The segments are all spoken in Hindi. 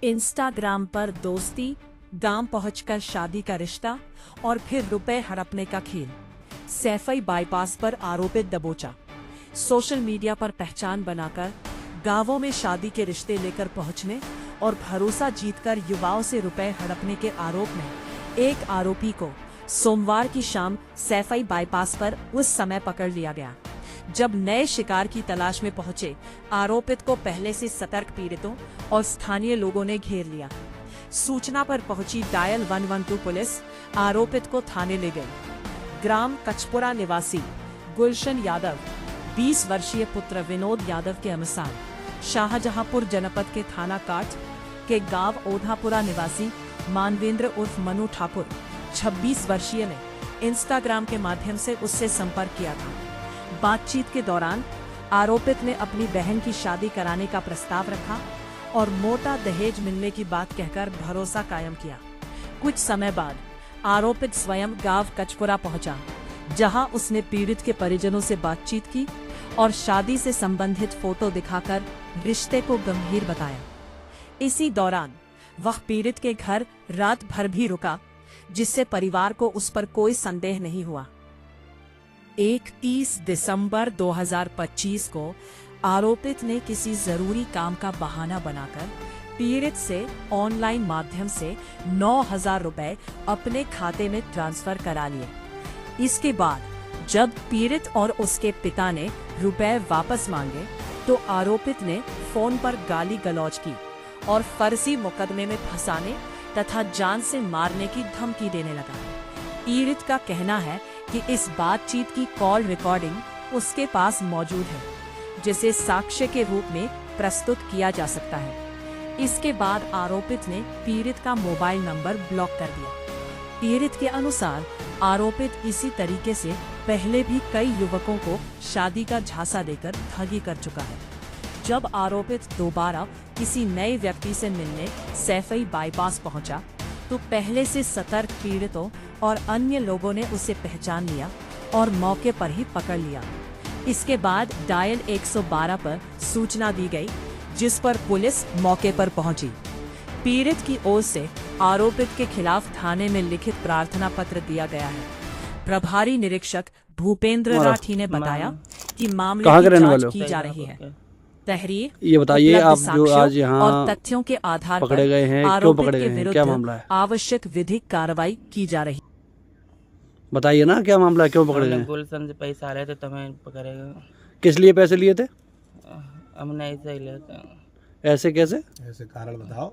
इंस्टाग्राम पर दोस्ती, गांव पहुंचकर शादी का रिश्ता और फिर रुपए हड़पने का खेल। सैफई बाईपास पर आरोपित दबोचा। सोशल मीडिया पर पहचान बनाकर गांवों में शादी के रिश्ते लेकर पहुंचने और भरोसा जीतकर युवाओं से रुपए हड़पने के आरोप में एक आरोपी को सोमवार की शाम सैफई बाईपास पर उस समय पकड़ लिया गया जब नए शिकार की तलाश में पहुंचे आरोपित को पहले से सतर्क पीड़ितों और स्थानीय लोगों ने घेर लिया। सूचना पर पहुंची डायल 112 पुलिस आरोपित को थाने ले गई। ग्राम कचपुरा निवासी गुलशन यादव 20 वर्षीय पुत्र विनोद यादव के अनुसार शाहजहांपुर जनपद के थाना काट के गांव ओधापुरा निवासी मानवेंद्र उर्फ मनु ठाकुर 26 वर्षीय ने इंस्टाग्राम के माध्यम से उससे संपर्क किया था। बातचीत के दौरान आरोपित ने अपनी बहन की शादी कराने का प्रस्ताव रखा और मोटा दहेज मिलने की बात कहकर भरोसा कायम किया। कुछ समय बाद आरोपित स्वयं गांव कचपुरा पहुंचा, जहां उसने पीड़ित के परिजनों से बातचीत की और शादी से संबंधित फोटो दिखाकर रिश्ते को गंभीर बताया। इसी दौरान वह पीड़ित के घर रात भर भी रुका, जिससे परिवार को उस पर कोई संदेह नहीं हुआ। 31 दिसंबर 2025 को आरोपित ने किसी जरूरी काम का बहाना बनाकर पीड़ित से ऑनलाइन माध्यम से 9,000 रुपए अपने खाते में ट्रांसफर करा लिए। इसके बाद जब पीड़ित और उसके पिता ने रुपए वापस मांगे तो आरोपित ने फोन पर गाली गलौज की और फर्जी मुकदमे में फंसाने तथा जान से मारने की धमकी देने लगा। पीड़ित का कहना है कि इस बातचीत की कॉल रिकॉर्डिंग उसके पास मौजूद है, जिसे साक्ष्य के रूप में प्रस्तुत किया जा सकता है। इसके बाद आरोपित ने पीड़ित का मोबाइल नंबर ब्लॉक कर दिया। पीड़ित के अनुसार आरोपित इसी तरीके से पहले भी कई युवकों को शादी का झांसा देकर ठगी कर चुका है। जब आरोपित दोबारा किसी नए व्यक्ति से मिलने सैफई बाईपास पहुंचा, तो पहले से सतर्क पीड़ितों और अन्य लोगों ने उसे पहचान लिया और मौके पर ही पकड़ लिया। इसके बाद डायल 112 पर सूचना दी गई, जिस पर पुलिस मौके पर पहुंची। पीड़ित की ओर से आरोपित के खिलाफ थाने में लिखित प्रार्थना पत्र दिया गया है। प्रभारी निरीक्षक भूपेंद्र राठी ने बताया कि मामले की जांच की जा रही है। तहरीर ये बताइए, आप जो आज यहाँ और तथ्यों के आधार पर पकड़े गए हैं, क्यों पकड़े गए हैं, क्या मामला है? आवश्यक विधिक कार्रवाई की जा रही। बताइए ना, क्या मामला है, क्यों पकड़े गए? गुलशन से पैसा आ रहे थे तो हमें पकड़ेगा। किस लिए पैसे लिए थे? हमने ऐसे ही लेते। ऐसे कैसे? ऐसे कारण बताओ।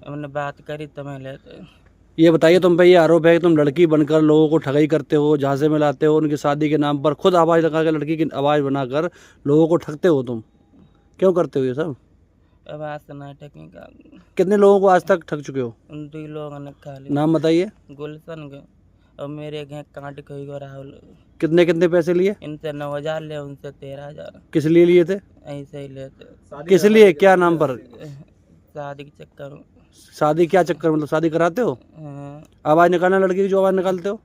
हमने बात करी तो मैं लेते। ये बताइए, तुम पे ये आरोप है कि तुम लड़की बनकर लोगों को ठगाई करते हो, झांसे में लाते हो, उनकी शादी के नाम पर खुद आवाज लगा कर लड़की की आवाज बनाकर लोगों को ठगते हो। तुम क्यों करते हो ये सब? आवाज सुना ठगने का। कितने लोगों को आज तक ठग चुके हो? उन 2 लोगों ने खा लिया। नाम बताइए। गुलशन के और मेरे घर कांट कोई को राहुल। कितने कितने पैसे लिए? इनसे 9,000 ले, उनसे 13,000। किस लिए लिए थे? ऐसे ही लेते। किस लिए, क्या नाम पर? शादी के चक्कर में। शादी क्या चक्कर, मतलब शादी कराते हो? हाँ। आवाज निकालना, लड़की की जो आवाज निकालते हो,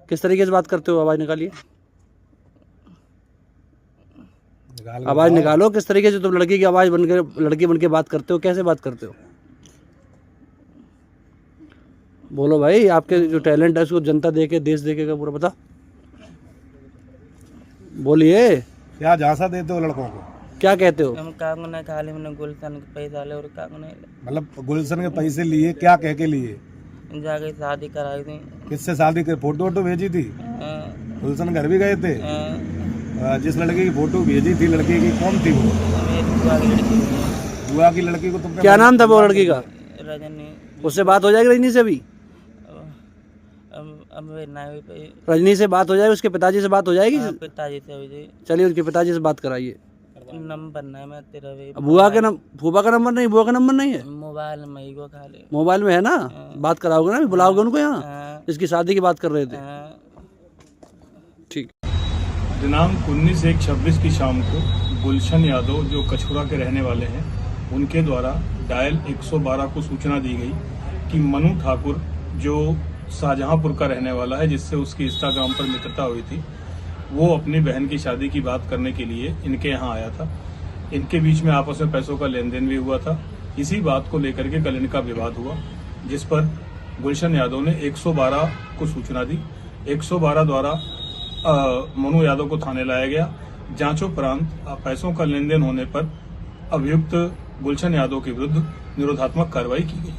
किस तरीके से बात करते हो? आवाज निकालिए, आवाज निकालो। किस तरीके से तुम लड़की की आवाज बनकर लड़की बनके बात करते हो? कैसे बात करते हो? बोलो भाई, आपके जो टैलेंट है उसको जनता देखे, देश देखेगा पूरा। बता, बोलिए। क्या झांसा देते हो लड़कों को? क्या कहते हो? हम कागो ने खाली मैंने गुलशन के पैसा ले और कागो नहीं ले। मतलब गुलशन के पैसे लिए, क्या कह के लिए? जाके शादी कराई थी। किससे शादी कर? फोटो वोटो भेजी थी? हाँ। गुलशन घर भी गए थे? हाँ। जिस लड़की की फोटो भेजी थी, लड़की की कौन थी वो? मेरी बुआ की लड़की। बुआ की लड़की को तुमने? क्या नाम था वो लड़की का? रजनी। उससे बात हो जाएगी रजनी से भी? अब नहीं पे। रजनी से बात हो जाएगी, उसके पिताजी से बात हो जाएगी? पिताजी से हुई। चलिए उनके पिताजी से बात कराइए। नंबर नहीं मैं तेरा भी। बुआ के फूफा का नंबर नहीं, बुआ का नंबर नहीं है? मोबाइल में ही को खाली। मोबाइल में है ना? बात कराओगे ना, बुलाओगे उनको यहाँ? इसकी शादी की बात कर रहे थे। ठीक। दिनांक 19/1/26 की शाम को गुलशन यादव, जो कचपुरा के रहने वाले हैं, उनके द्वारा डायल 112 को सूचना दी गई कि मनु ठाकुर, जो शाहजहांपुर का रहने वाला है, जिससे उसकी इंस्टाग्राम पर मित्रता हुई थी, वो अपनी बहन की शादी की बात करने के लिए इनके यहाँ आया था। इनके बीच में आपस में पैसों का लेन देन भी हुआ था इसी बात को लेकर के कल इनका विवाद हुआ, जिस पर गुलशन यादव ने 112 को सूचना दी। 112 द्वारा मनु यादव को थाने लाया गया। जांचोपरांत पैसों का लेन देन होने पर अभियुक्त गुलशन यादव के विरुद्ध निरोधात्मक कार्रवाई की गई।